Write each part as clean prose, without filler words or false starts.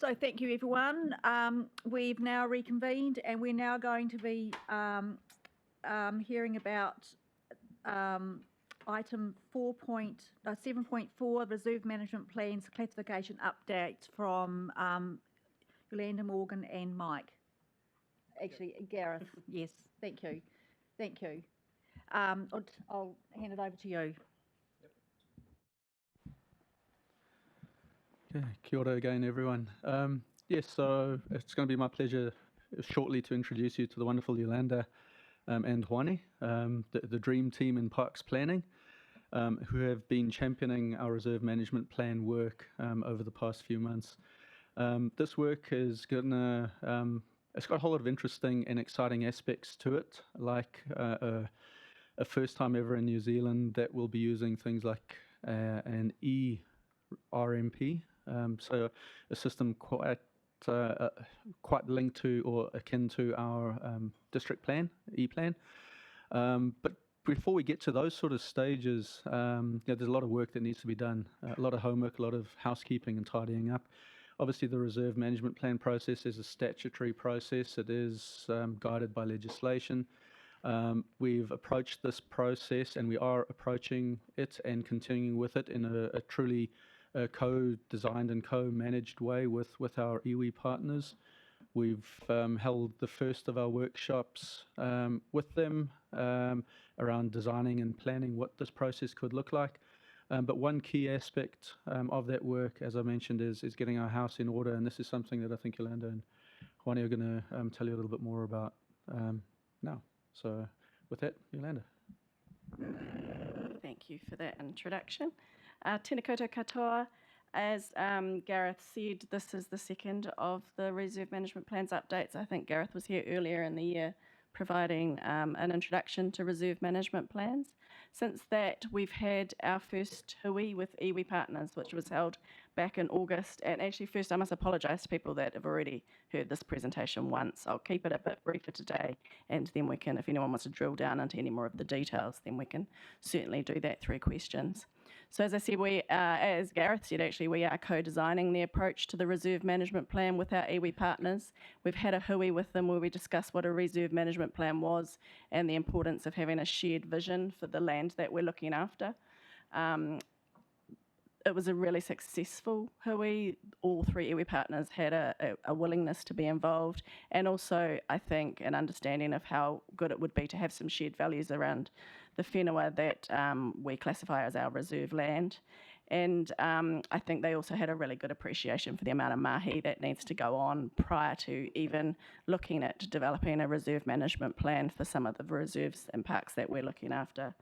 So thank you, everyone. We've now reconvened and we're now going to be hearing about item 7.4, Reserve Management Plans Classification Update from Yolanda, Morgan and Mike. Actually, Gareth, yes, thank you. Thank you. I'll hand it over to you. Okay, kia ora again, everyone. Yes, so it's going to be my pleasure shortly to introduce you to the wonderful Yolanda and Juani, the dream team in Parks Planning, who have been championing our reserve management plan work over the past few months. This work is it's got a whole lot of interesting and exciting aspects to it, like a first time ever in New Zealand that will be using things like an RMP, so a system quite linked to or akin to our district plan, E-plan. But before we get to those sort of stages, there's a lot of work that needs to be done, a lot of homework, a lot of housekeeping and tidying up. Obviously, the reserve management plan process is a statutory process. It is guided by legislation. We've approached this process and we are approaching it and continuing with it in a truly co-designed and co-managed way with our iwi partners. We've held the first of our workshops with them around designing and planning what this process could look like. But one key aspect of that work, as I mentioned, is getting our house in order, and this is something that I think Yolanda and Juani are going to tell you a little bit more about now. So with that, Yolanda. Thank you for that introduction. Tēnā koutou katoa. As Gareth said, this is the second of the Reserve Management Plans updates. I think Gareth was here earlier in the year providing an introduction to reserve management plans. Since that, we've had our first hui with iwi partners, which was held back in August. And actually, first, I must apologise to people that have already heard this presentation once. I'll keep it a bit briefer today, and then we can, if anyone wants to drill down into any more of the details, then we can certainly do that through questions. So as I said, as Gareth said, actually, we are co-designing the approach to the reserve management plan with our iwi partners. We've had a hui with them where we discussed what a reserve management plan was and the importance of having a shared vision for the land that we're looking after. It was a really successful hui. All three iwi partners had a willingness to be involved, and also, I think, an understanding of how good it would be to have some shared values around the whenua that we classify as our reserve land. And I think they also had a really good appreciation for the amount of mahi that needs to go on prior to even looking at developing a reserve management plan for some of the reserves and parks that we're looking after.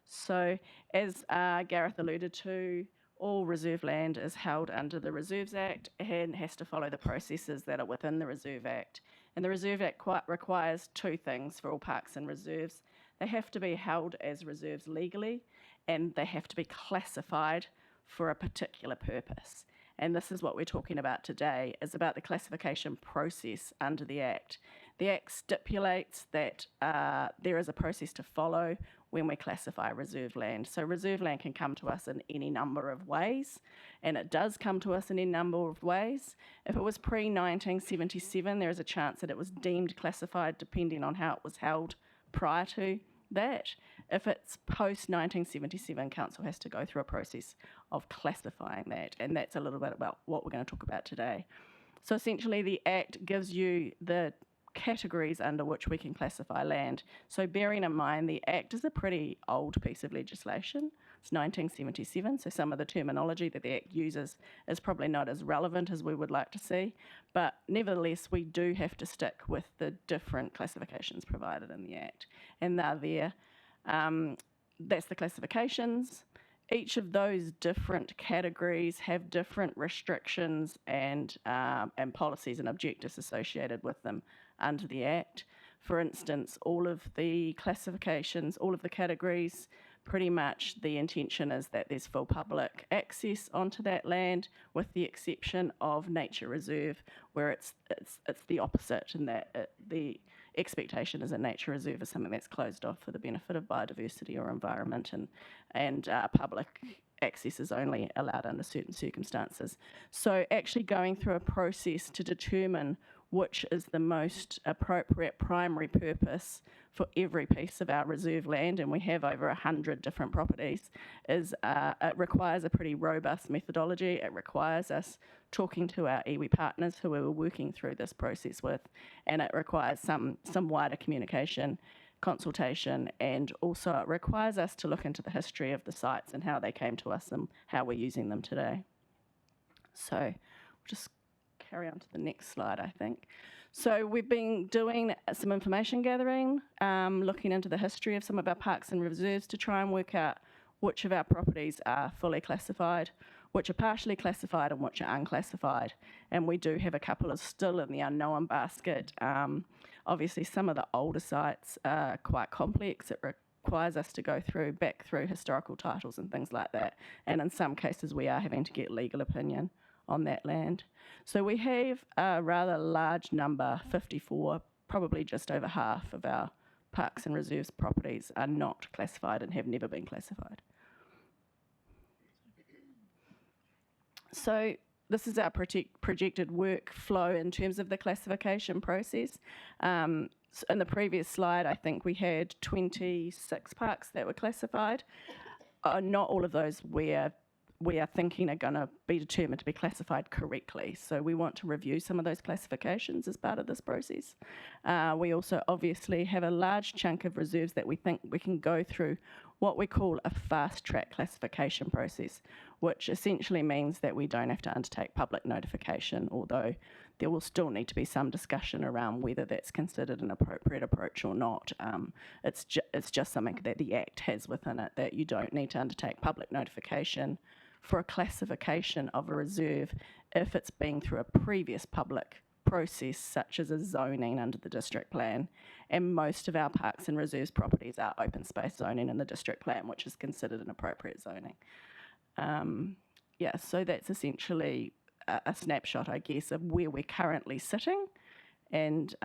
So as Gareth alluded to, all reserve land is held under the Reserves Act and has to follow the processes that are within the Reserve Act. And the Reserve Act requires two things for all parks and reserves. They have to be held as reserves legally, and they have to be classified for a particular purpose. And this is what we're talking about today, is about the classification process under the Act. The Act stipulates that there is a process to follow when we classify reserve land. So reserve land can come to us in any number of ways, and it does come to us in any number of ways. If it was pre-1977, there is a chance that it was deemed classified depending on how it was held prior to that. If it's post-1977, Council has to go through a process of classifying that, and that's a little bit about what we're going to talk about today. So essentially, the Act gives you the categories under which we can classify land. So bearing in mind, the Act is a pretty old piece of legislation. It's 1977, so some of the terminology that the Act uses is probably not as relevant as we would like to see, but nevertheless, we do have to stick with the different classifications provided in the Act, and they're there. That's the classifications. Each of those different categories have different restrictions and policies and objectives associated with them under the Act. For instance, all of the classifications, all of the categories, pretty much the intention is that there's full public access onto that land, with the exception of nature reserve, where it's the opposite, in that the expectation is that nature reserve is something that's closed off for the benefit of biodiversity or environment and public access is only allowed under certain circumstances. So actually going through a process to determine which is the most appropriate primary purpose for every piece of our reserve land, and we have over 100 different properties, it requires a pretty robust methodology. It requires us talking to our iwi partners who we were working through this process with, and it requires some wider communication, consultation, and also it requires us to look into the history of the sites and how they came to us and how we're using them today. So we'll just carry on to the next slide, I think. So we've been doing some information gathering, looking into the history of some of our parks and reserves to try and work out which of our properties are fully classified, which are partially classified, and which are unclassified. And we do have a couple of still in the unknown basket. Obviously, some of the older sites are quite complex. It requires us to go back through historical titles and things like that. And in some cases, we are having to get legal opinion on that land. So we have a rather large number, 54, probably just over half of our parks and reserves properties are not classified and have never been classified. So this is our projected workflow in terms of the classification process. In the previous slide, I think we had 26 parks that were classified. Not all of those we are thinking are going to be determined to be classified correctly. So we want to review some of those classifications as part of this process. We also obviously have a large chunk of reserves that we think we can go through what we call a fast track classification process, which essentially means that we don't have to undertake public notification, although there will still need to be some discussion around whether that's considered an appropriate approach or not. It's just something that the Act has within it, that you don't need to undertake public notification for a classification of a reserve if it's been through a previous public process, such as a zoning under the district plan. And most of our parks and reserves properties are open space zoning in the district plan, which is considered an appropriate zoning. So that's essentially a snapshot, I guess, of where we're currently sitting and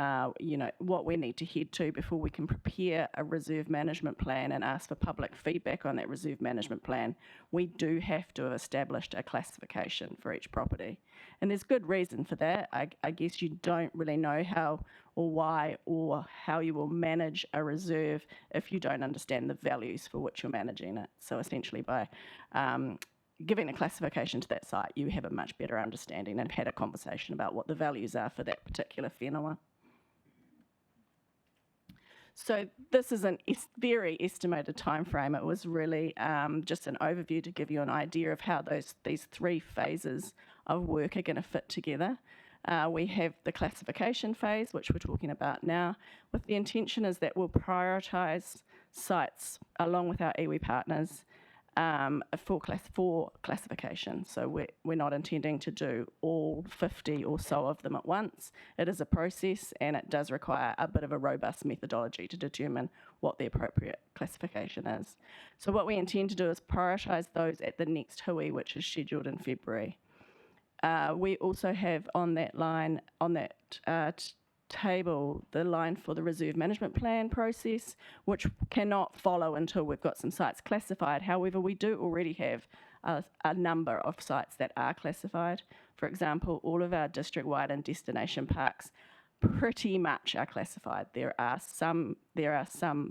what we need to head to before we can prepare a reserve management plan and ask for public feedback on that reserve management plan. We do have to have established a classification for each property, and there's good reason for that. I guess you don't really know how or why or how you will manage a reserve if you don't understand the values for which you're managing it. So essentially by giving a classification to that site, you have a much better understanding and had a conversation about what the values are for that particular whenua. So this is a very estimated time frame. It was really just an overview to give you an idea of how these three phases of work are going to fit together. We have the classification phase, which we're talking about now, with the intention is that we'll prioritise sites along with our iwi partners for classification. So we're not intending to do all 50 or so of them at once. It is a process, and it does require a bit of a robust methodology to determine what the appropriate classification is. So what we intend to do is prioritise those at the next hui, which is scheduled in February. We also have on that line, on that table, the line for the reserve management plan process, which cannot follow until we've got some sites classified. However, we do already have a number of sites that are classified. For example, all of our district-wide and destination parks pretty much are classified. There are some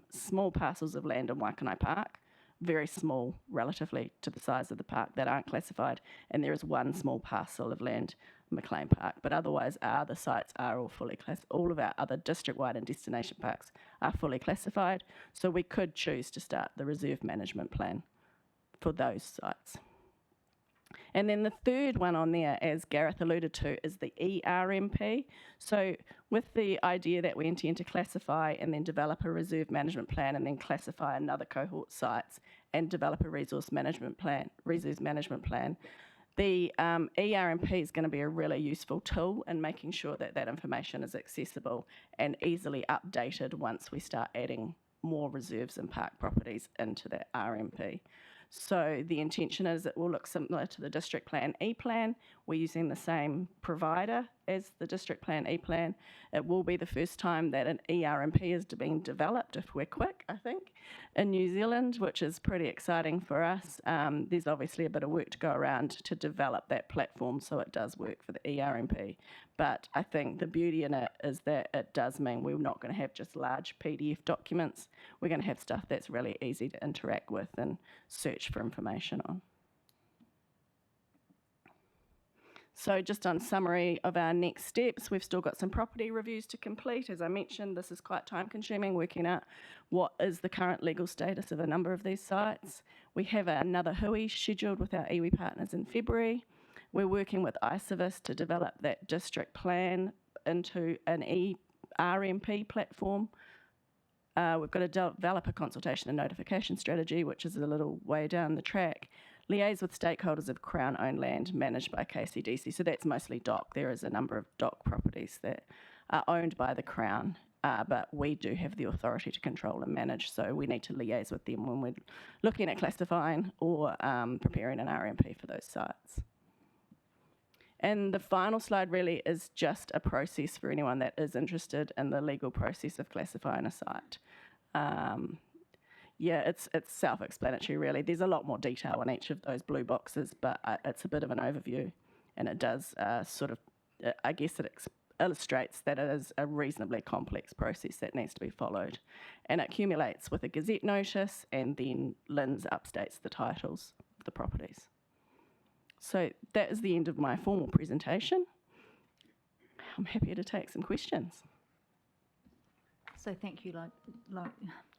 small parcels of land in Waikanai Park, very small relatively to the size of the park, that aren't classified, and there is one small parcel of land, McLean Park, but otherwise our other sites are all fully classified. All of our other district-wide and destination parks are fully classified, so we could choose to start the reserve management plan for those sites. And then the third one on there, as Gareth alluded to, is the ERMP. So with the idea that we intend to classify and then develop a reserve management plan and then classify another cohort sites and develop a reserves management plan, the ERMP is going to be a really useful tool in making sure that that information is accessible and easily updated once we start adding more reserves and park properties into that RMP. So the intention is it will look similar to the district plan E-plan. We're using the same provider as the district plan E-plan. It will be the first time that an ERMP is being developed, if we're quick, I think, in New Zealand, which is pretty exciting for us. There's obviously a bit of work to go around to develop that platform so it does work for the ERMP. But I think the beauty in it is that it does mean we're not going to have just large PDF documents. We're going to have stuff that's really easy to interact with and search for information on. So just on summary of our next steps, we've still got some property reviews to complete. As I mentioned, this is quite time consuming, working out what is the current legal status of a number of these sites. We have another hui scheduled with our iwi partners in February. We're working with iCivis to develop that district plan into an ERMP platform. We've got to develop a consultation and notification strategy, which is a little way down the track. Liaise with stakeholders of Crown-owned land managed by KCDC. So that's mostly DOC. There is a number of DOC properties that are owned by the Crown, but we do have the authority to control and manage. So we need to liaise with them when we're looking at classifying or preparing an RMP for those sites. And the final slide really is just a process for anyone that is interested in the legal process of classifying a site. Yeah, it's self-explanatory really. There's a lot more detail in each of those blue boxes, but it's a bit of an overview, and it does I guess it illustrates that it is a reasonably complex process that needs to be followed. And it accumulates with a Gazette notice, and then LINZ updates the titles of the properties. So that is the end of my formal presentation. I'm happy to take some questions. So thank you,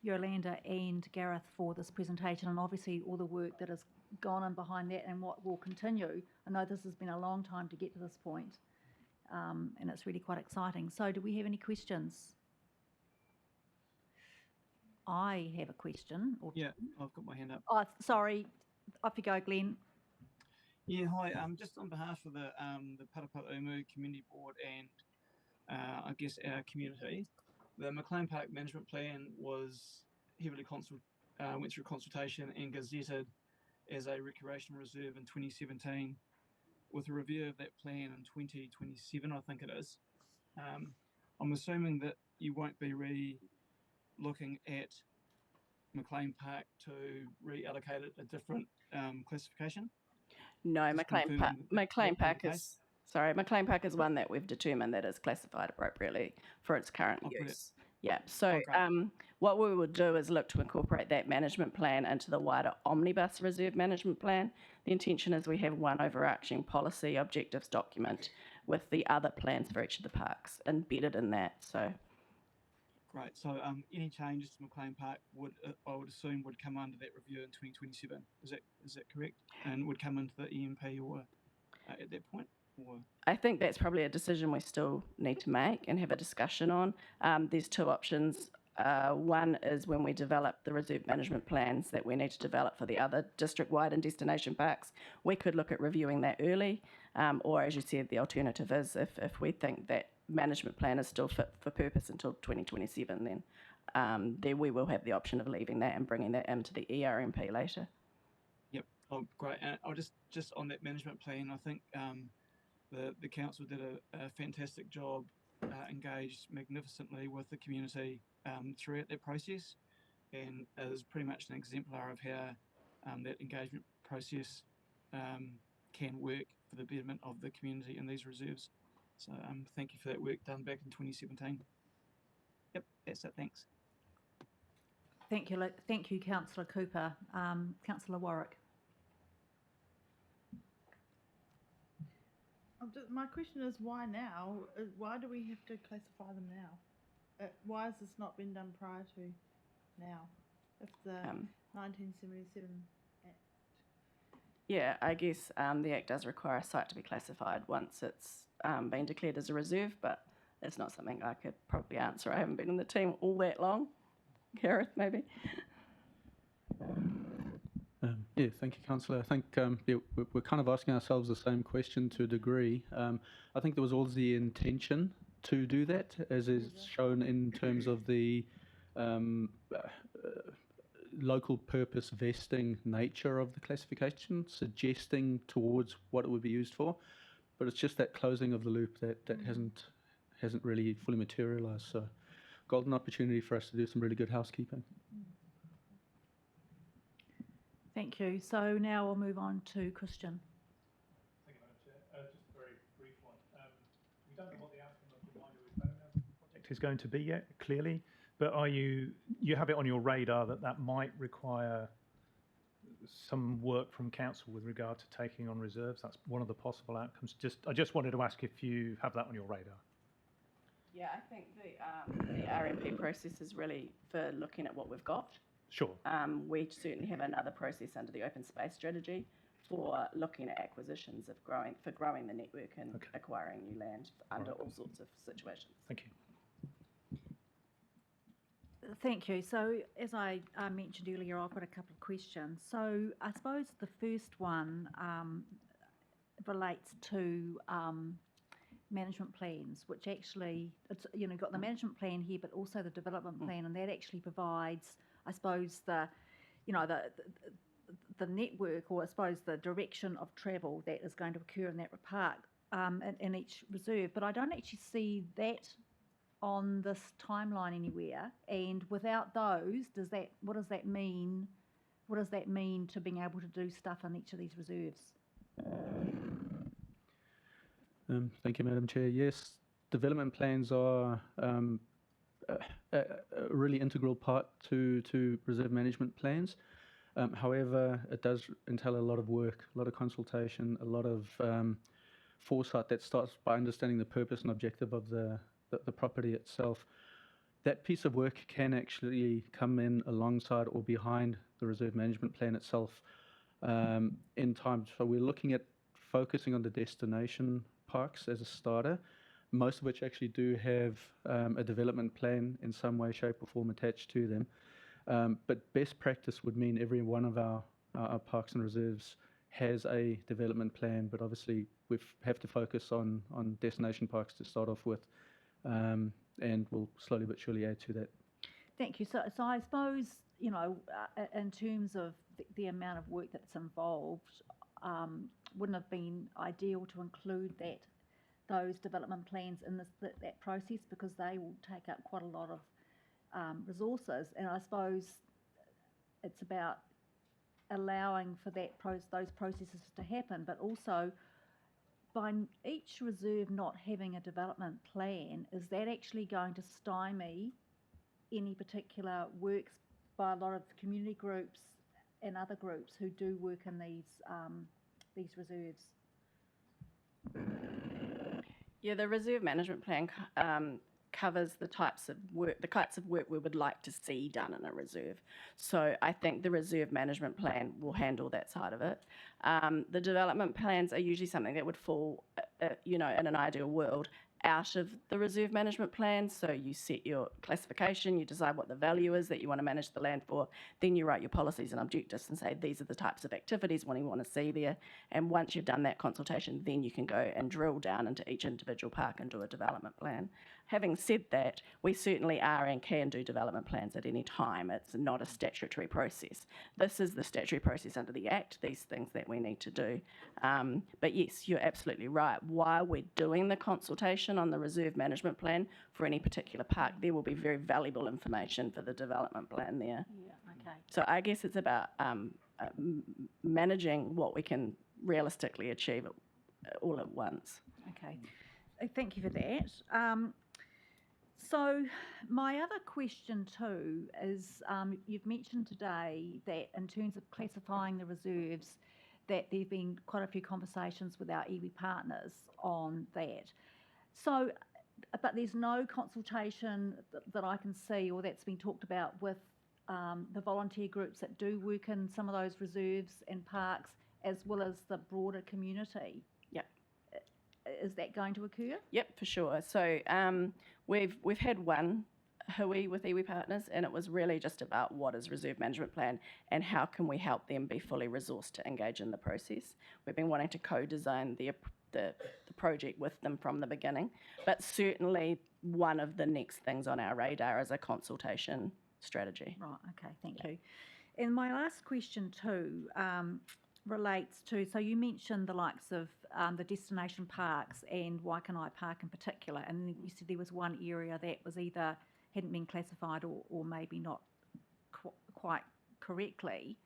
Yolanda and Gareth, for this presentation, and obviously all the work that has gone on behind that and what will continue. I know this has been a long time to get to this point, and it's really quite exciting. So do we have any questions? I have a question. Yeah, I've got my hand up. Oh, sorry. Off you go, Glenn. Yeah, hi. Just on behalf of the Parapauumu Community Board and I guess our community, the McLean Park Management Plan was heavily went through consultation and gazetted as a recreational reserve in 2017, with a review of that plan in 2027, I think it is. I'm assuming that you won't be looking at McLean Park to reallocate it a different classification? No, McLean Park is one that we've determined that is classified appropriately for its current use. Yeah, so what we would do is look to incorporate that management plan into the wider omnibus reserve management plan. The intention is we have one overarching policy objectives document with the other plans for each of the parks embedded in that. So, great. So any changes to McLean Park I would assume would come under that review in 2027. Is that correct? And would come into the EMP or at that point? Or? I think that's probably a decision we still need to make and have a discussion on. There's two options. One is when we develop the reserve management plans that we need to develop for the other district-wide and destination parks, we could look at reviewing that early, or as you said, the alternative is if we think that management plan is still fit for purpose until 2027, then we will have the option of leaving that and bringing that into the ERMP later. Yep. Oh, great. And I'll just on that management plan, I think the council did a fantastic job, engaged magnificently with the community throughout that process, and is pretty much an exemplar of how that engagement process can work for the betterment of the community in these reserves. So thank you for that work done back in 2017. Yep, that's it. Thanks. Thank you, Councillor Cooper. Councillor Warwick. My question is, why now? Why do we have to classify them now? Why has this not been done prior to now? If the 1977 Act. Yeah, I guess the Act does require a site to be classified once it's been declared as a reserve, but it's not something I could probably answer. I haven't been in the team all that long. Gareth, maybe? Yeah, thank you, Councillor. I think we're kind of asking ourselves the same question to a degree. I think there was always the intention to do that, as is shown in terms of the local purpose vesting nature of the classification, suggesting towards what it would be used for. but it's just that closing of the loop that hasn't really fully materialised. So, golden opportunity for us to do some really good housekeeping. Thank you. So now we'll move on to Christian. Thank you, Madam Chair. Just a very brief one. We don't know what the outcome of the Whaitua project is going to be yet, clearly, but you have it on your radar that might require some work from council with regard to taking on reserves. That's one of the possible outcomes. I just wanted to ask if you have that on your radar. Yeah, I think the RMP process is really for looking at what we've got. Sure. We certainly have another process under the open space strategy for looking at acquisitions of growing the network and acquiring new land under all sorts of situations. Thank you. Thank you. So as I mentioned earlier, I've got a couple of questions. So I suppose the first one relates to management plans, which actually, it's, got the management plan here, but also the development plan, and that actually provides, I suppose, the network, or I suppose the direction of travel that is going to occur in that park in each reserve. But I don't actually see that on this timeline anywhere. And without those, what does that mean? What does that mean to being able to do stuff in each of these reserves? Thank you, Madam Chair. Yes, development plans are a really integral part to reserve management plans. However, it does entail a lot of work, a lot of consultation, a lot of foresight that starts by understanding the purpose and objective of the property itself. That piece of work can actually come in alongside or behind the reserve management plan itself in time. So we're looking at focusing on the destination parks as a starter, most of which actually do have a development plan in some way, shape or form attached to them. But best practice would mean every one of our parks and reserves has a development plan, but obviously we have to focus on destination parks to start off with, and we'll slowly but surely add to that. Thank you. So I suppose, in terms of the amount of work that's involved, wouldn't have been ideal to include those development plans in that process, because they will take up quite a lot of resources, and I suppose it's about allowing for those processes to happen, but also by each reserve not having a development plan, is that actually going to stymie any particular works by a lot of community groups and other groups who do work in these reserves? Yeah, the reserve management plan covers the types of work we would like to see done in a reserve. So I think the reserve management plan will handle that side of it. The development plans are usually something that would fall, in an ideal world, out of the reserve management plan. So you set your classification, you decide what the value is that you want to manage the land for, then you write your policies and objectives and say these are the types of activities you want to see there. And once you've done that consultation, then you can go and drill down into each individual park and do a development plan. Having said that, we certainly are and can do development plans at any time. It's not a statutory process. This is the statutory process under the Act, these things that we need to do. But yes, you're absolutely right. While we're doing the consultation on the reserve management plan for any particular park, there will be very valuable information for the development plan there. Yeah, okay. So I guess it's about managing what we can realistically achieve all at once. Okay, thank you for that. So my other question too is, you've mentioned today that in terms of classifying the reserves, that there have been quite a few conversations with our iwi partners on that. So, but there's no consultation that I can see or that's been talked about with the volunteer groups that do work in some of those reserves and parks, as well as the broader community. Yep. Is that going to occur? Yep, for sure. So we've had one hui with iwi partners, and it was really just about what is reserve management plan and how can we help them be fully resourced to engage in the process. We've been wanting to co-design the project with them from the beginning, but certainly one of the next things on our radar is a consultation strategy. Right, okay, thank you. And my last question too relates to, so you mentioned the likes of the destination parks and Waikanai Park in particular, and you said there was one area that was either hadn't been classified or maybe not quite correctly.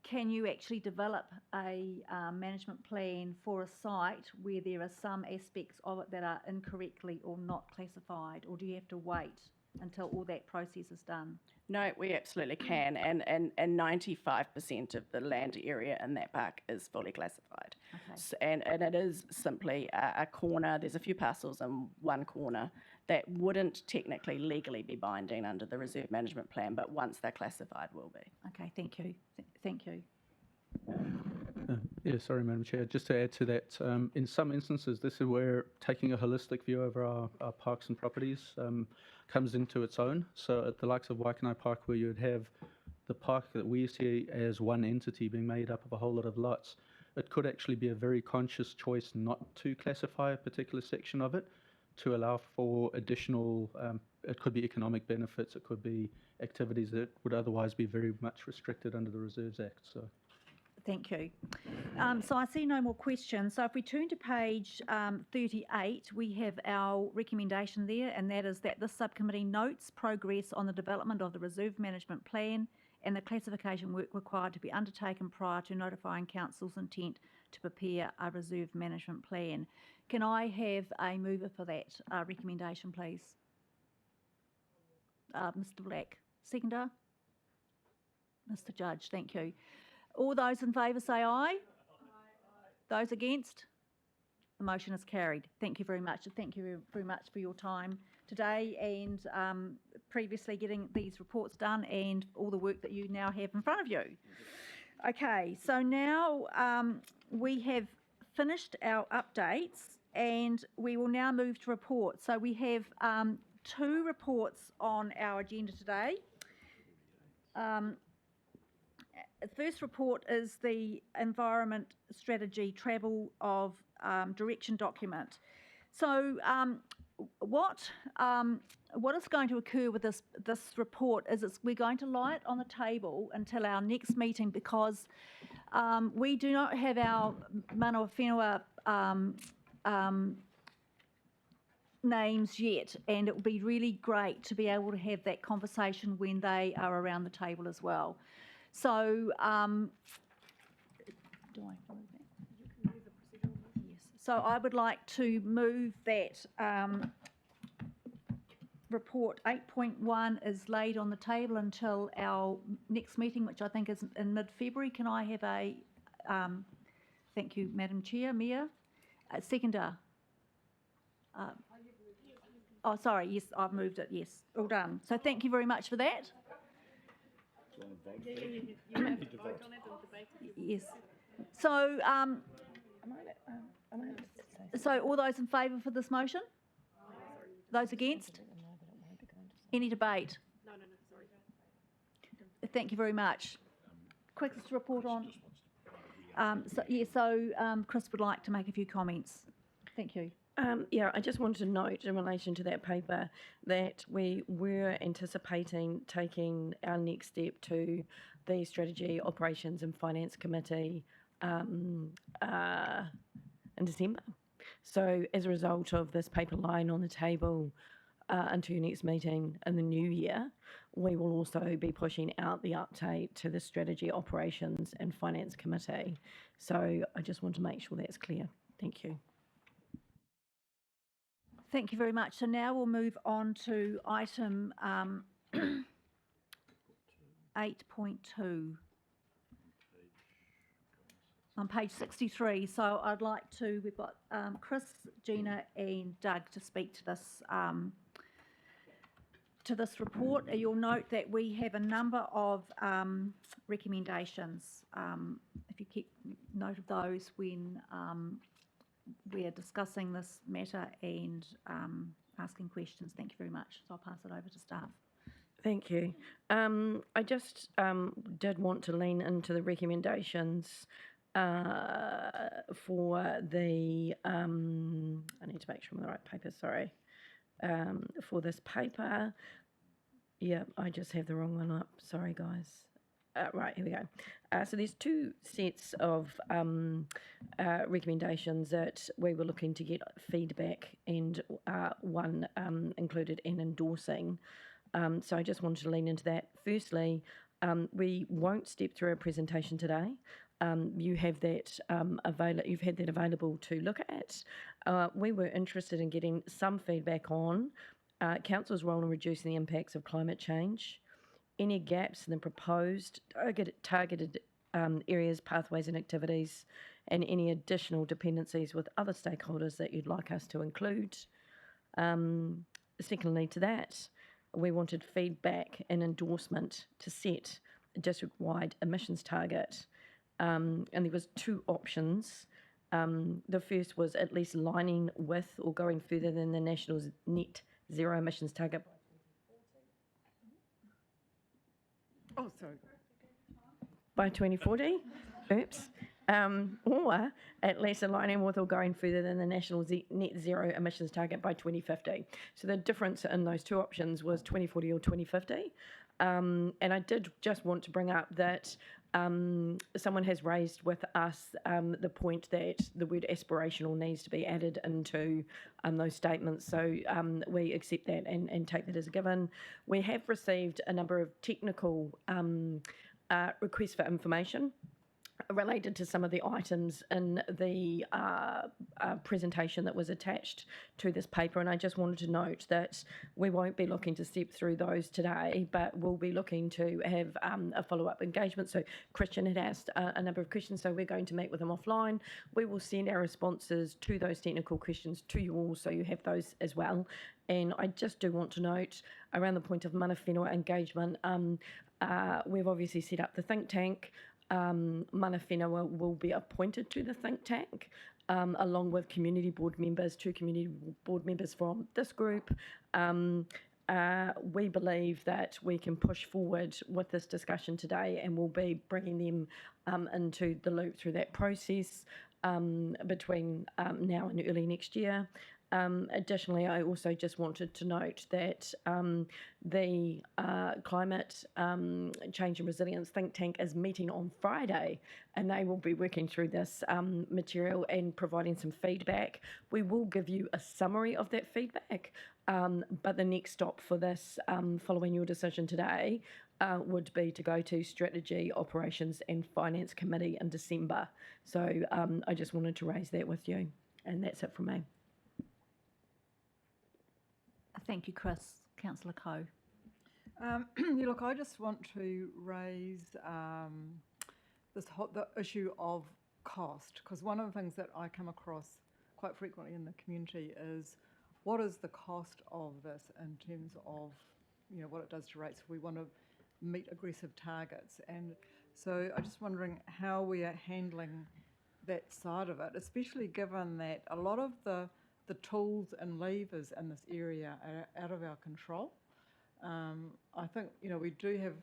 Can you actually develop a management plan for a site where there are some aspects of it that are incorrectly or not classified, or do you have to wait until all that process is done? No, we absolutely can, and 95% of the land area in that park is fully classified. Okay. And it is simply a corner. There's a few parcels in one corner that wouldn't technically legally be binding under the reserve management plan, but once they're classified, will be. Okay, thank you. Thank you. Yeah, sorry, Madam Chair. Just to add to that, in some instances, this is where taking a holistic view over our parks and properties comes into its own. So at the likes of Waikanai Park, where you'd have the park that we see as one entity being made up of a whole lot of lots, it could actually be a very conscious choice not to classify a particular section of it to allow for additional, it could be economic benefits, it could be activities that would otherwise be very much restricted under the Reserves Act. So. Thank you. So I see no more questions. So if we turn to page 38, we have our recommendation there, and that is that this subcommittee notes progress on the development of the reserve management plan and the classification work required to be undertaken prior to notifying council's intent to prepare a reserve management plan. Can I have a mover for that recommendation, please? Mr. Black. Seconder? Mr. Judge, thank you. All those in favour say aye. Aye. Those against? The motion is carried. Thank you very much. Thank you very much for your time today and previously getting these reports done and all the work that you now have in front of you. Okay, so now we have finished our updates and we will now move to reports. So we have 2 reports on our agenda today. The first report is the Environment Strategy Travel of Direction document. So what is going to occur with this report is we're going to lie it on the table until our next meeting because we do not have our mana whenua names yet, and it would be really great to be able to have that conversation when they are around the table as well. So, do I follow that? Yes. So I would like to move that report 8.1 is laid on the table until our next meeting, which I think is in mid-February. Can I have a, thank you, Madam Chair, Mayor, seconder? Oh, sorry, yes, I've moved it, yes, all done. So thank you very much for that. Yes. So, so all those in favour for this motion? Those against? Any debate? No, sorry. Thank you very much. Quickest report on. Chris would like to make a few comments. Thank you. Yeah, I just wanted to note in relation to that paper that we were anticipating taking our next step to the Strategy, Operations and Finance Committee in December. So as a result of this paper lying on the table until your next meeting in the new year, we will also be pushing out the update to the Strategy, Operations and Finance Committee. So I just want to make sure that's clear. Thank you. Thank you very much. So now we'll move on to item 8.2 on page 63. So I'd like to, we've got Chris, Gina and Doug to speak to this report. You'll note that we have a number of recommendations. If you keep note of those when we are discussing this matter and asking questions. Thank you very much. So I'll pass it over to staff. Thank you. I just did want to lean into the recommendations for the, I need to make sure I'm on the right paper, sorry. For this paper, yeah, I just have the wrong one up. Sorry, guys. Right, here we go. So there's two sets of recommendations that we were looking to get feedback, and one included in endorsing. So I just wanted to lean into that. Firstly, we won't step through a presentation today. You have that you've had that available to look at. We were interested in getting some feedback on council's role in reducing the impacts of climate change, any gaps in the proposed targeted areas, pathways and activities, and any additional dependencies with other stakeholders that you'd like us to include. Secondly to that, we wanted feedback and endorsement to set a district-wide emissions target. And there was two options. The first was at least aligning with or going further than the national's net zero emissions target. Oh, sorry. By 2040, oops, or at least aligning with or going further than the national net zero emissions target by 2050. So the difference in those two options was 2040 or 2050. And I did just want to bring up that someone has raised with us the point that the word aspirational needs to be added into those statements. So we accept that and take that as a given. We have received a number of technical requests for information related to some of the items in the presentation that was attached to this paper, and I just wanted to note that we won't be looking to step through those today, but we'll be looking to have a follow-up engagement. So Christian had asked a number of questions, so we're going to meet with him offline. We will send our responses to those technical questions to you all, so you have those as well. And I just do want to note around the point of mana whenua engagement, we've obviously set up the think tank. Mana whenua will be appointed to the think tank, along with community board members, 2 community board members from this group. We believe that we can push forward with this discussion today, and we'll be bringing them into the loop through that process between now and early next year. Additionally, I also just wanted to note that the Climate Change and Resilience think tank is meeting on Friday, and they will be working through this material and providing some feedback. We will give you a summary of that feedback, but the next stop for this, following your decision today, would be to go to Strategy, Operations and Finance Committee in December. So I just wanted to raise that with you, and that's it from me. Thank you, Chris. Councillor Coe. Yeah, look, I just want to raise the issue of cost, because one of the things that I come across quite frequently in the community is what is the cost of this in terms of, you know, what it does to rates if we want to meet aggressive targets. And so I'm just wondering how we are handling that side of it, especially given that a lot of the tools and levers in this area are out of our control. I think, you know, we do have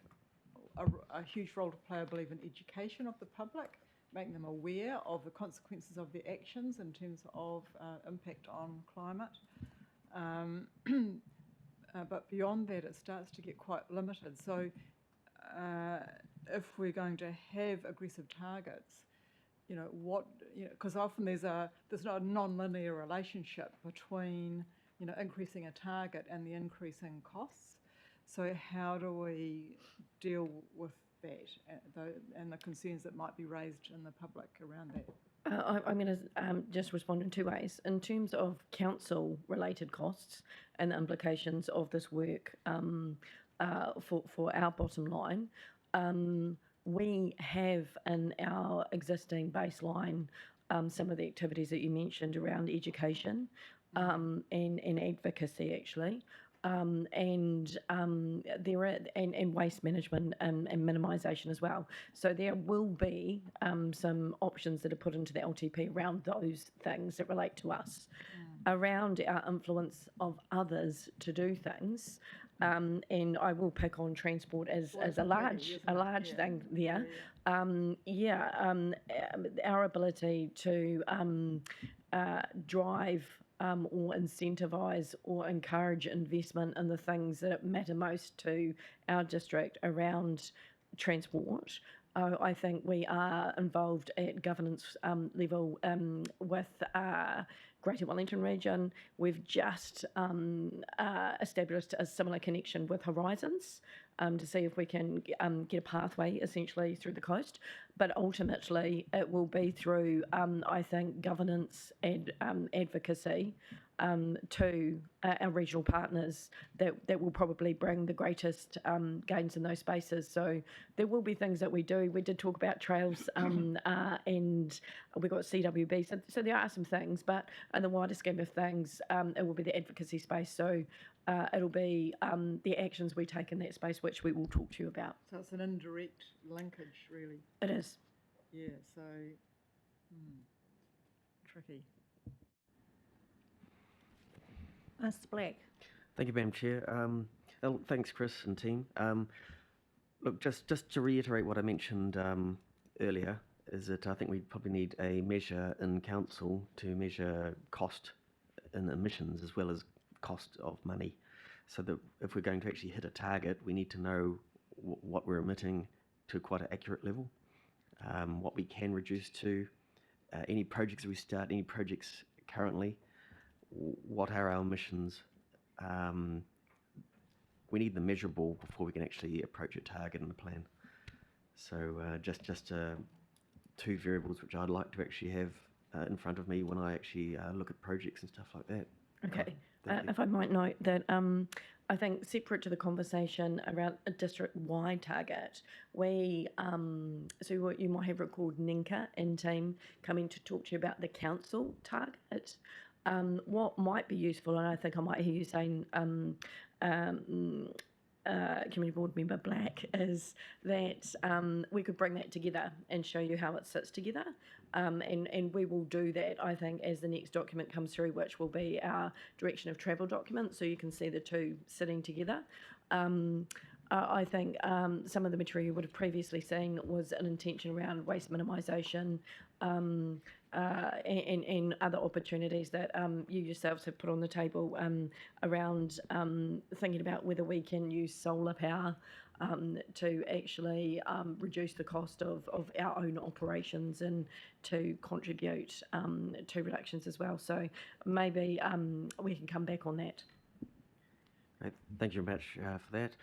a huge role to play, I believe, in education of the public, making them aware of the consequences of their actions in terms of impact on climate. But beyond that, it starts to get quite limited. So if we're going to have aggressive targets, you know, because often there's not a non-linear relationship between, you know, increasing a target and the increasing costs. So how do we deal with that and the concerns that might be raised in the public around that? I'm going to just respond in 2 ways. In terms of council-related costs and the implications of this work for our bottom line, we have in our existing baseline some of the activities that you mentioned around education and advocacy, actually, and waste management and minimisation as well. So there will be some options that are put into the LTP around those things that relate to us, around our influence of others to do things. And I will pick on transport as a large thing there. Our ability to drive or incentivise or encourage investment in the things that matter most to our district around transport. I think we are involved at governance level with Greater Wellington region. We've just established a similar connection with Horizons to see if we can get a pathway essentially through the coast. But ultimately, it will be through, I think, governance and advocacy to our regional partners that will probably bring the greatest gains in those spaces. So there will be things that we do. We did talk about trails and we got CWB. So there are some things, but in the wider scheme of things, it will be the advocacy space. So it'll be the actions we take in that space, which we will talk to you about. So it's an indirect linkage, really. It is. Yeah, so tricky. Mr. Black. Thank you, Madam Chair. Thanks, Chris and team. Look, just to reiterate what I mentioned earlier, is that I think we probably need a measure in council to measure cost in emissions as well as cost of money, so that if we're going to actually hit a target, we need to know what we're emitting to quite an accurate level, what we can reduce to, any projects we start, any projects currently, what are our emissions. We need them measurable before we can actually approach a target in the plan. So just two variables which I'd like to actually have in front of me when I actually look at projects and stuff like that. Okay. Thank you. If I might note that I think separate to the conversation around a district-wide target, we, so what you might have recalled Ninka and team coming to talk to you about the council target. What might be useful, and I think I might hear you saying, Community Board Member Black, is that we could bring that together and show you how it sits together. And we will do that, I think, as the next document comes through, which will be our direction of travel document, so you can see the two sitting together. I think some of the material you would have previously seen was an intention around waste minimisation and other opportunities that you yourselves have put on the table around thinking about whether we can use solar power to actually reduce the cost of our own operations and to contribute to reductions as well. So maybe we can come back on that. Right. Thank you very much for that.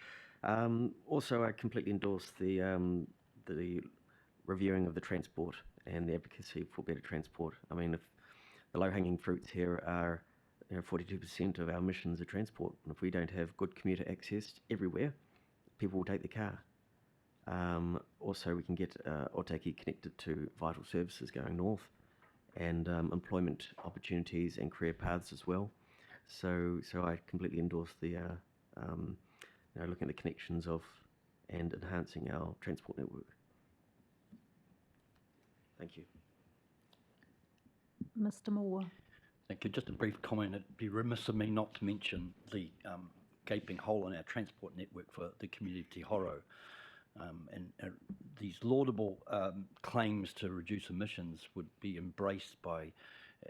Also, I completely endorse the reviewing of the transport and the advocacy for better transport. I mean, if the low-hanging fruits here are 42% of our emissions are transport, and if we don't have good commuter access everywhere, people will take the car. Also, we can get Otaki connected to vital services going north, and employment opportunities and career paths as well. So I completely endorse the looking at the connections of and enhancing our transport network. Thank you. Mr. Moore. Thank you. Just a brief comment. It'd be remiss of me not to mention the gaping hole in our transport network for the community of Te Horo. And these laudable claims to reduce emissions would be embraced by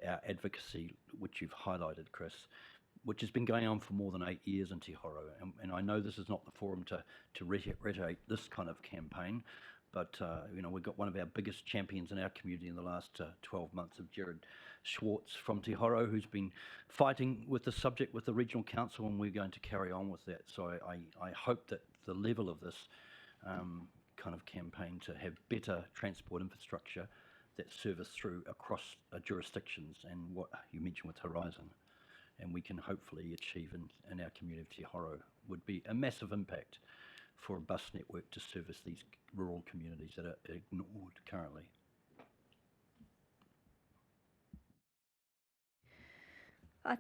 our advocacy, which you've highlighted, Chris, which has been going on for more than 8 years in Te Horo. And I know this is not the forum to reiterate this kind of campaign, but we've got one of our biggest champions in our community in the last 12 months of Jared Schwartz from Te Horo, who's been fighting with the subject with the regional council, and we're going to carry on with that. So I hope that the level of this kind of campaign to have better transport infrastructure that service through across jurisdictions, and what you mentioned with Horizon, and we can hopefully achieve in our community of Te Horo, would be a massive impact for a bus network to service these rural communities that are ignored currently.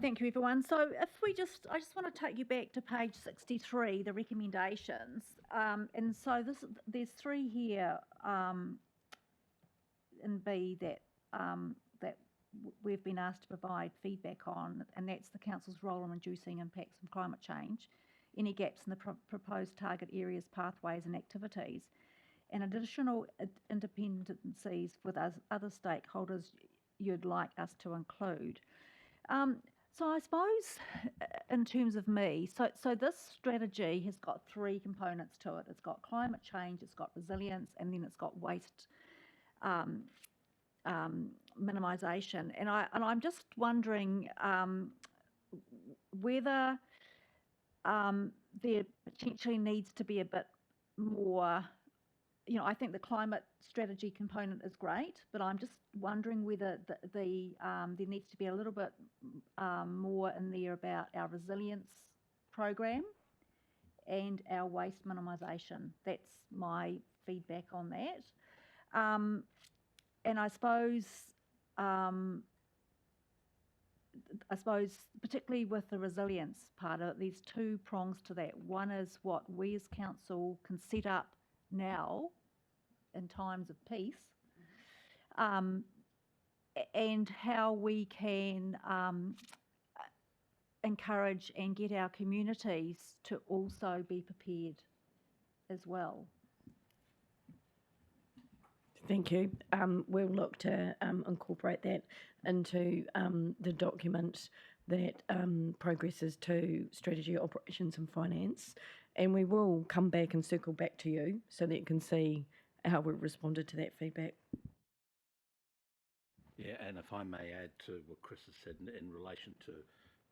Thank you, everyone. So if I just want to take you back to page 63, the recommendations. And so there's three here in B that we've been asked to provide feedback on, and that's the council's role in reducing impacts from climate change, any gaps in the proposed target areas, pathways and activities, and additional interdependencies with other stakeholders you'd like us to include. So I suppose in terms of me, so this strategy has got three components to it. It's got climate change, it's got resilience, and then it's got waste minimisation. And I'm just wondering whether there potentially needs to be a bit more. I think the climate strategy component is great, but I'm just wondering whether there needs to be a little bit more in there about our resilience program and our waste minimisation. That's my feedback on that. And I suppose particularly with the resilience part of it, there's two prongs to that. One is what we as council can set up now in times of peace, and how we can encourage and get our communities to also be prepared as well. Thank you. We'll look to incorporate that into the document that progresses to strategy, operations and finance. And we will come back and circle back to you so that you can see how we've responded to that feedback. Yeah, and if I may add to what Chris has said in relation to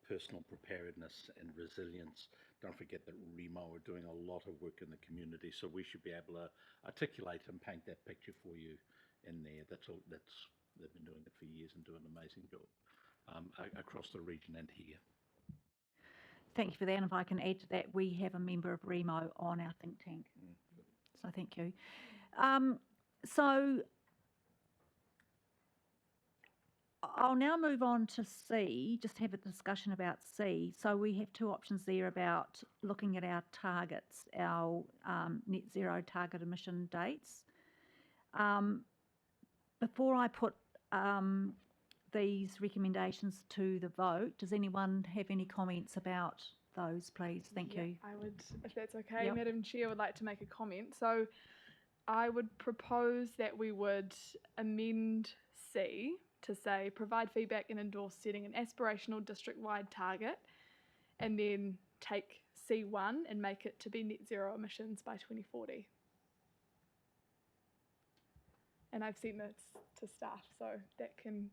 personal preparedness and resilience, don't forget that Remo are doing a lot of work in the community, so we should be able to articulate and paint that picture for you in there. They've been doing it for years and doing an amazing job across the region and here. Thank you for that. And if I can add to that, we have a member of Remo on our think tank. So thank you. So I'll now move on to C, just have a discussion about C. So we have two options there about looking at our targets, our net zero target emission dates. Before I put these recommendations to the vote, does anyone have any comments about those, please? Thank you. I would, if that's okay, Yep. Madam Chair, would like to make a comment. So I would propose that we would amend C to say provide feedback and endorse setting an aspirational district-wide target, and then take C1 and make it to be net zero emissions by 2040. And I've sent this to staff, so that can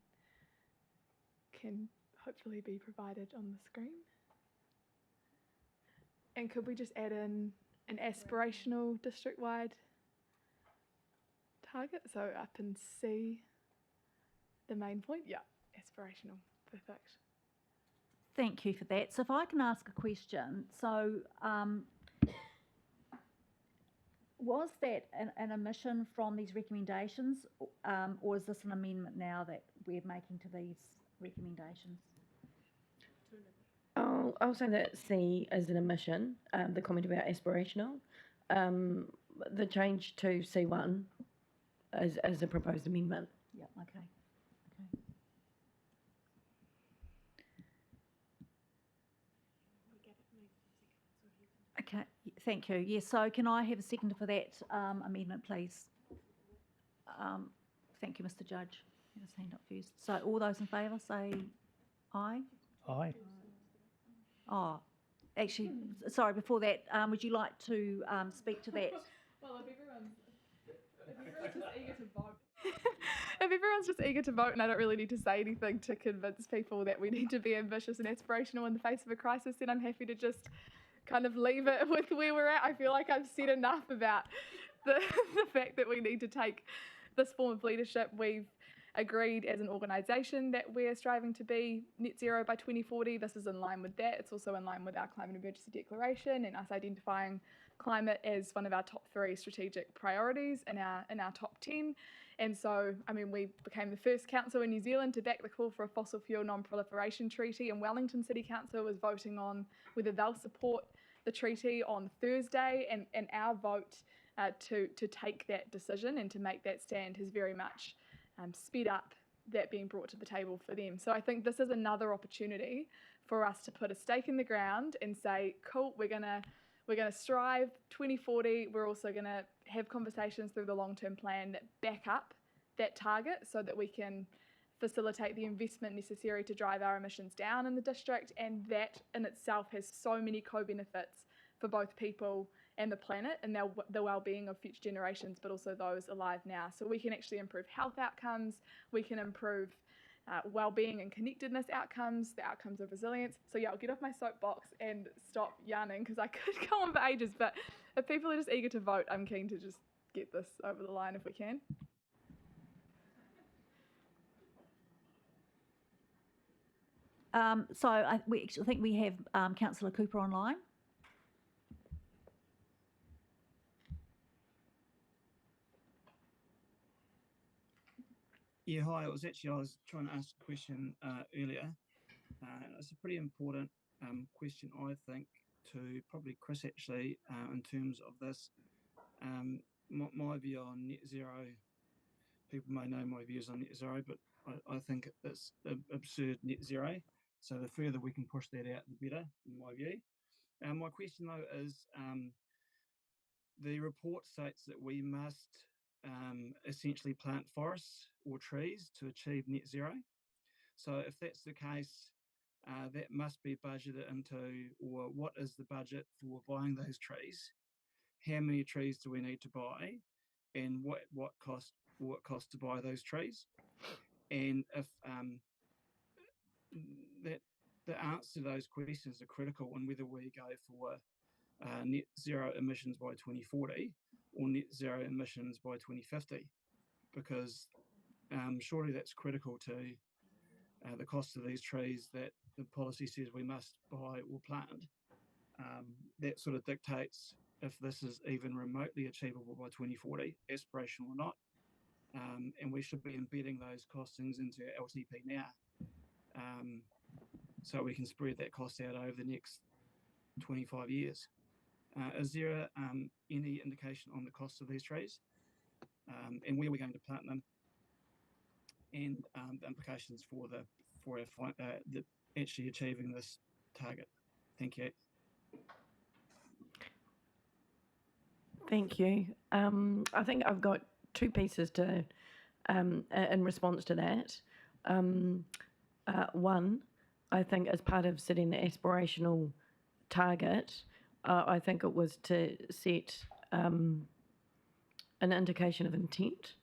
hopefully be provided on the screen. And could we just add in an aspirational district-wide target? So up in C, the main point, yeah, aspirational, perfect. Thank you for that. So if I can ask a question, so was that an omission from these recommendations, or is this an amendment now that we're making to these recommendations? I'll say that C is an omission, the comment about aspirational. The change to C1 as a proposed amendment. Yeah, okay. Okay, thank you. Yes, so can I have a seconder for that amendment, please? Thank you, Mr. Judge. Get his hand up first. So all those in favour say aye. Aye. Oh, actually, sorry, before that, would you like to speak to that? Well, if everyone's just eager to vote. If everyone's just eager to vote and I don't really need to say anything to convince people that we need to be ambitious and aspirational in the face of a crisis, then I'm happy to just kind of leave it with where we're at. I feel like I've said enough about the fact that we need to take this form of leadership. We've agreed as an organisation that we're striving to be net zero by 2040. This is in line with that. It's also in line with our climate emergency declaration and us identifying climate as one of our top 3 strategic priorities in our top 10. And so, I mean, we became the first council in New Zealand to back the call for a fossil fuel non-proliferation treaty, and Wellington City Council was voting on whether they'll support the treaty on Thursday, and our vote to take that decision and to make that stand has very much sped up that being brought to the table for them. So I think this is another opportunity for us to put a stake in the ground and say, cool, we're gonna strive 2040. We're also gonna have conversations through the long-term plan that back up that target so that we can facilitate the investment necessary to drive our emissions down in the district, and that in itself has so many co-benefits for both people and the planet and the well-being of future generations, but also those alive now. So we can actually improve health outcomes, we can improve well-being and connectedness outcomes, the outcomes of resilience. So yeah, I'll get off my soapbox and stop yarning because I could go on for ages, but if people are just eager to vote, I'm keen to just get this over the line if we can. So we actually think we have Councillor Cooper online. Yeah, hi. I was trying to ask a question earlier. It's a pretty important question, I think, to probably Chris actually, in terms of this. My view on net zero, people may know my views on net zero, but I think it's absurd net zero. So the further we can push that out, the better, in my view. My question though is, the report states that we must essentially plant forests or trees to achieve net zero. So if that's the case, that must be budgeted into, or what is the budget for buying those trees? How many trees do we need to buy, and what cost to buy those trees? And if that the answer to those questions are critical on whether we go for net zero emissions by 2040 or net zero emissions by 2050, because surely that's critical to the cost of these trees that the policy says we must buy or plant. That sort of dictates if this is even remotely achievable by 2040, aspirational or not. And we should be embedding those costings into our LTP now, so we can spread that cost out over the next 25 years. Is there any indication on the cost of these trees, and where we're going to plant them, and the implications for actually achieving this target? Thank you. Thank you. I think I've got two pieces to in response to that. One, I think as part of setting the aspirational target, I think it was to set an indication of intent,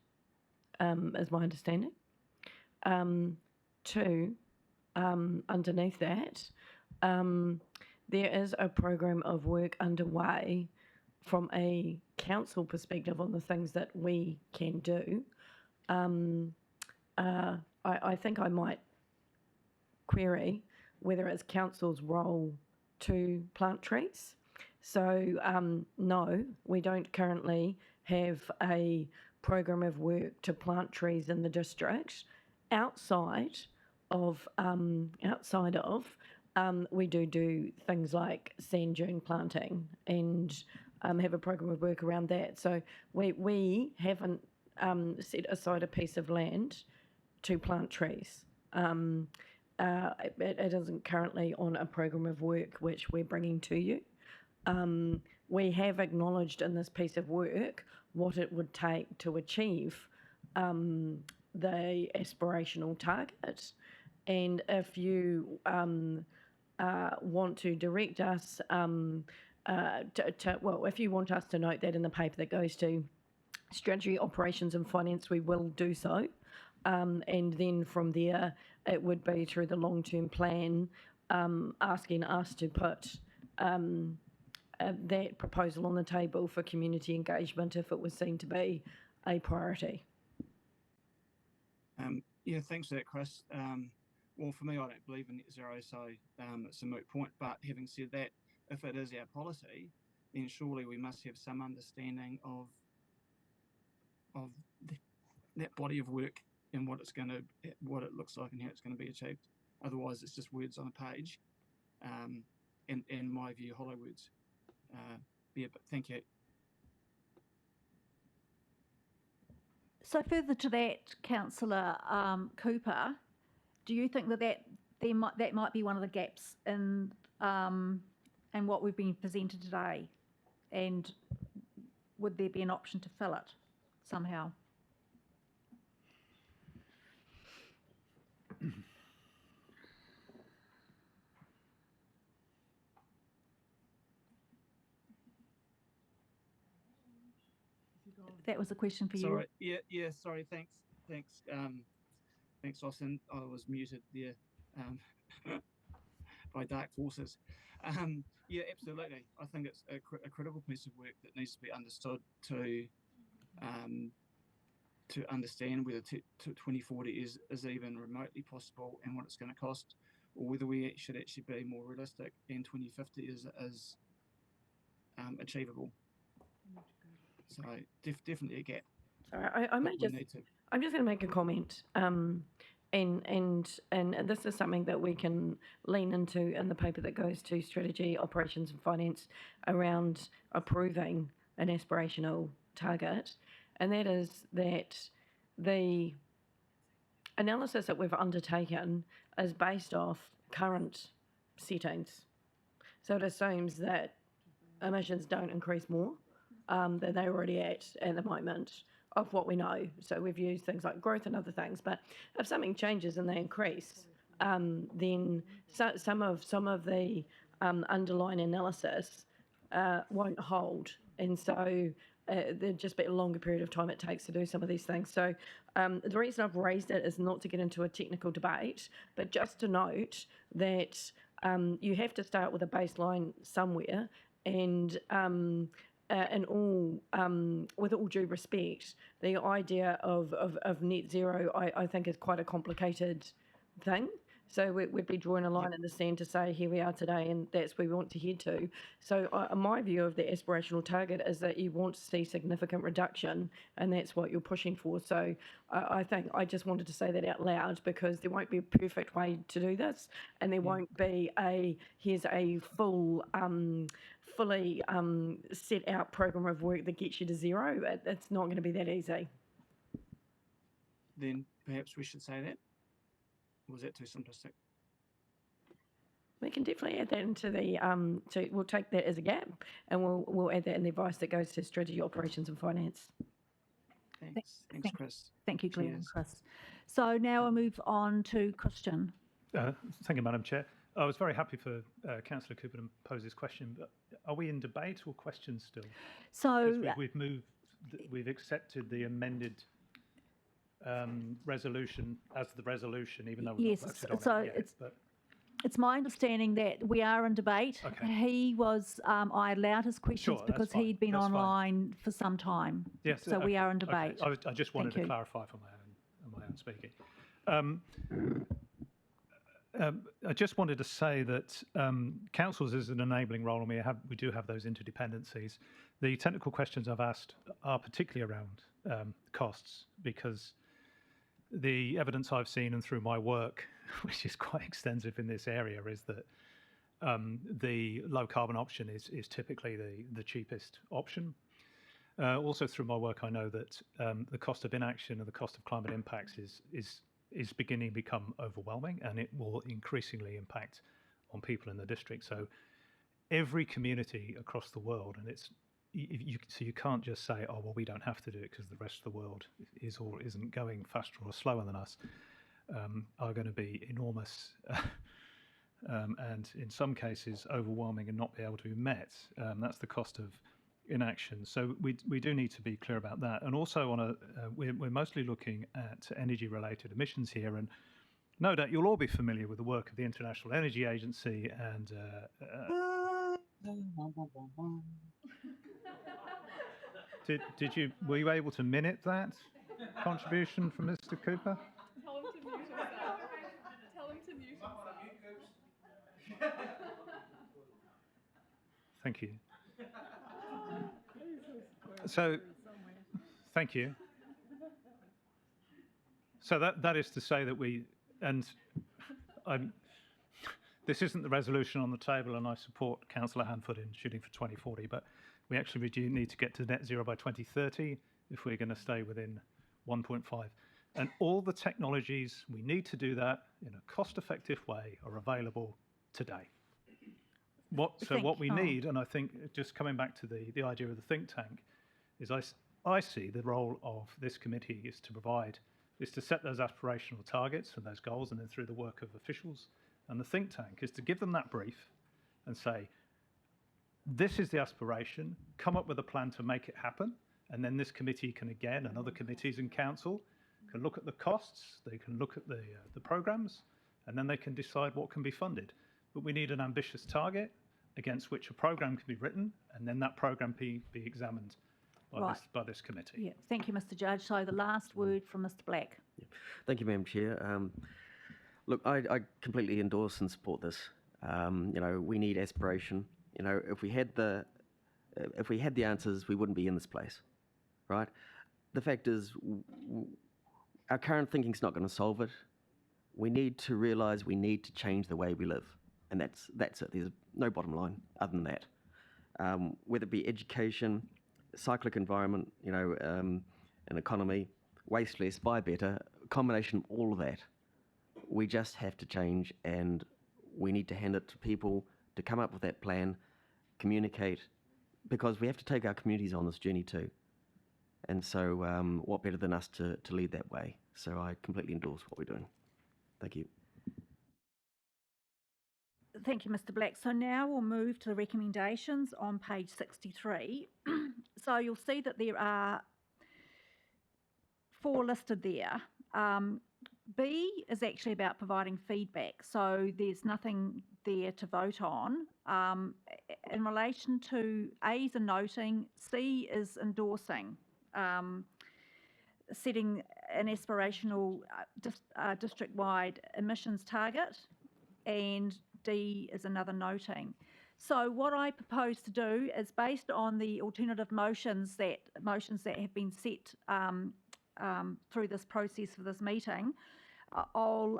is my understanding. Two, underneath that, there is a program of work underway from a council perspective on the things that we can do. I think I might query whether it's council's role to plant trees. So no, we don't currently have a program of work to plant trees in the district. Outside of we do things like sand dune planting and have a program of work around that. So we haven't set aside a piece of land to plant trees. It isn't currently on a program of work which we're bringing to you. We have acknowledged in this piece of work what it would take to achieve the aspirational target. And if you want to direct us if you want us to note that in the paper that goes to strategy, operations and finance, we will do so. And then from there, it would be through the long-term plan, asking us to put that proposal on the table for community engagement if it was seen to be a priority. Yeah, thanks for that, Chris. Well, for me, I don't believe in net zero, so it's a moot point. But having said that, if it is our policy, then surely we must have some understanding of that body of work and what it looks like and how it's going to be achieved. Otherwise, it's just words on a page, and in my view, hollow words. Yeah, but thank you. So further to that, Councillor Cooper, do you think that might be one of the gaps in what we've been presented today, and would there be an option to fill it somehow? That was a question for you. Sorry. Yeah. Sorry. Thanks. Thanks, Austin. I was muted there by dark forces. Yeah, absolutely. I think it's a critical piece of work that needs to be understood to understand whether 2040 is even remotely possible and what it's going to cost, or whether we should actually be more realistic and 2050 is achievable. So definitely a gap. Sorry, I may that we just. need to. I'm just going to make a comment, and this is something that we can lean into in the paper that goes to strategy, operations, and finance around approving an aspirational target, and that is that the analysis that we've undertaken is based off current settings. So it assumes that emissions don't increase more than they're already at the moment of what we know. So we've used things like growth and other things, but if something changes and they increase, then some of the underlying analysis won't hold, and so there'd just be a longer period of time it takes to do some of these things. So the reason I've raised it is not to get into a technical debate, but just to note that you have to start with a baseline somewhere, and with all due respect, the idea of net zero, I think, is quite a complicated thing. So we'd be drawing a line in the sand to say, here we are today, and that's where we want to head to. So my view of the aspirational target is that you want to see significant reduction, and that's what you're pushing for. So I think I just wanted to say that out loud, because there won't be a perfect way to do this, and there won't be here's a fully set out program of work that gets you to zero. It's not going to be that easy. Then perhaps we should say that. Or was that too simplistic? We can definitely add that into the we'll take that as a gap, and we'll add that in the advice that goes to strategy, operations, and finance. Thanks, Chris. Thank you, Glenn and Cheers. Chris. So now I'll move on to Christian. Thank you, Madam Chair. I was very happy for Councillor Cooper to pose this question, but are we in debate or questions still? So we've accepted the amended resolution as the resolution, even though we've not voted on it yet. It's my understanding that we are in debate. Okay. He was, I allowed his questions Sure, because that's fine. he'd been That's fine. online for some time. Yes. So we are in debate. Okay. I just wanted Thank to you. clarify for my own speaking. I just wanted to say that councils is an enabling role, and we do have those interdependencies. The technical questions I've asked are particularly around costs, because the evidence I've seen and through my work, which is quite extensive in this area, is that the low carbon option is typically the cheapest option. Also through my work, I know that the cost of inaction and the cost of climate impacts is beginning to become overwhelming, and it will increasingly impact on people in the district. So every community across the world, and you can't just say, oh well, we don't have to do it because the rest of the world is or isn't going faster or slower than us, are going to be enormous and in some cases overwhelming and not be able to be met. That's the cost of inaction. So we do need to be clear about that. And also we're mostly looking at energy-related emissions here, and no doubt you'll all be familiar with the work of the International Energy Agency and were you able to minute that contribution from Mr. Cooper? Tell him to mute himself. Tell him to mute himself. Thank you. So, thank you. So that is to say that this isn't the resolution on the table, and I support Councillor Hanford in shooting for 2040, but we actually do need to get to net zero by 2030 if we're going to stay within 1.5. And all the technologies we need to do that in a cost-effective way are available today. What we need, and I think just coming back to the idea of the think tank, is I see the role of this committee is to provide is to set those aspirational targets and those goals, and then through the work of officials and the think tank is to give them that brief and say, this is the aspiration, come up with a plan to make it happen, and then this committee can again, and other committees in council, can look at the costs, they can look at the programmes, and then they can decide what can be funded. But we need an ambitious target against which a programme can be written, and then that programme be examined by this committee. Yeah, thank you, Mr. Judge. So the last word from Mr. Black. Thank you, Madam Chair. Look, I completely endorse and support this. We need aspiration. If we had the answers, we wouldn't be in this place, right? The fact is, our current thinking's not going to solve it. We need to realise we need to change the way we live, and that's it. There's no bottom line other than that. Whether it be education, cyclic environment, an economy, waste less, buy better, a combination of all of that. We just have to change, and we need to hand it to people to come up with that plan, communicate, because we have to take our communities on this journey too. And so what better than us to lead that way? So I completely endorse what we're doing. Thank you. Thank you, Mr. Black. So now we'll move to the recommendations on page 63. So you'll see that there are 4 listed there. B is actually about providing feedback, so there's nothing there to vote on. In relation to A is a noting, C is endorsing, setting an aspirational district-wide emissions target, and D is another noting. So what I propose to do is, based on the alternative motions that have been set through this process for this meeting, I'll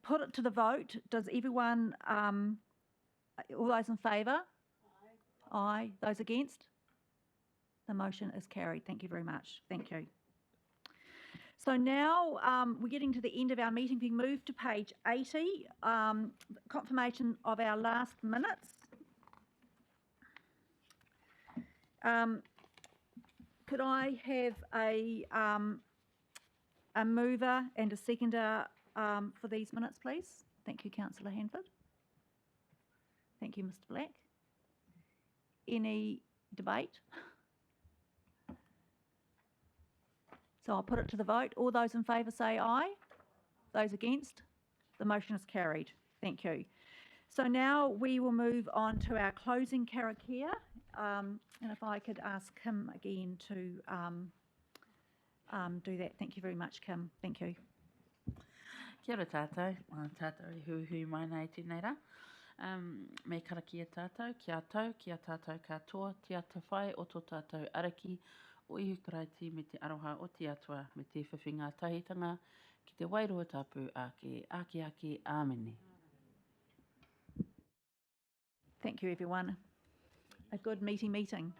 put it to the vote. Does everyone, all those in favour? Aye. Aye. Those against? The motion is carried. Thank you very much. Thank you. So now we're getting to the end of our meeting. We move to page 80, confirmation of our last minutes. Could I have a mover and a seconder for these minutes, please? Thank you, Councillor Hanford. Thank you, Mr. Black. Any debate? So I'll put it to the vote. All those in favour say aye. Those against? The motion is carried. Thank you. So now we will move on to our closing karakia. And if I could ask Kim again to do that. Thank you very much, Kim. Thank you. Kia ora tātou, tātou I hui mai nei tēnei rā. Me karakia tātou, kia tātou katoa, tia te whai o tō tātou araki, o ihu karaiti me te aroha o te atua, me te whiwhinga tahitanga, ki te wairua tapu ake, āmene. Thank you, everyone. A good meeting.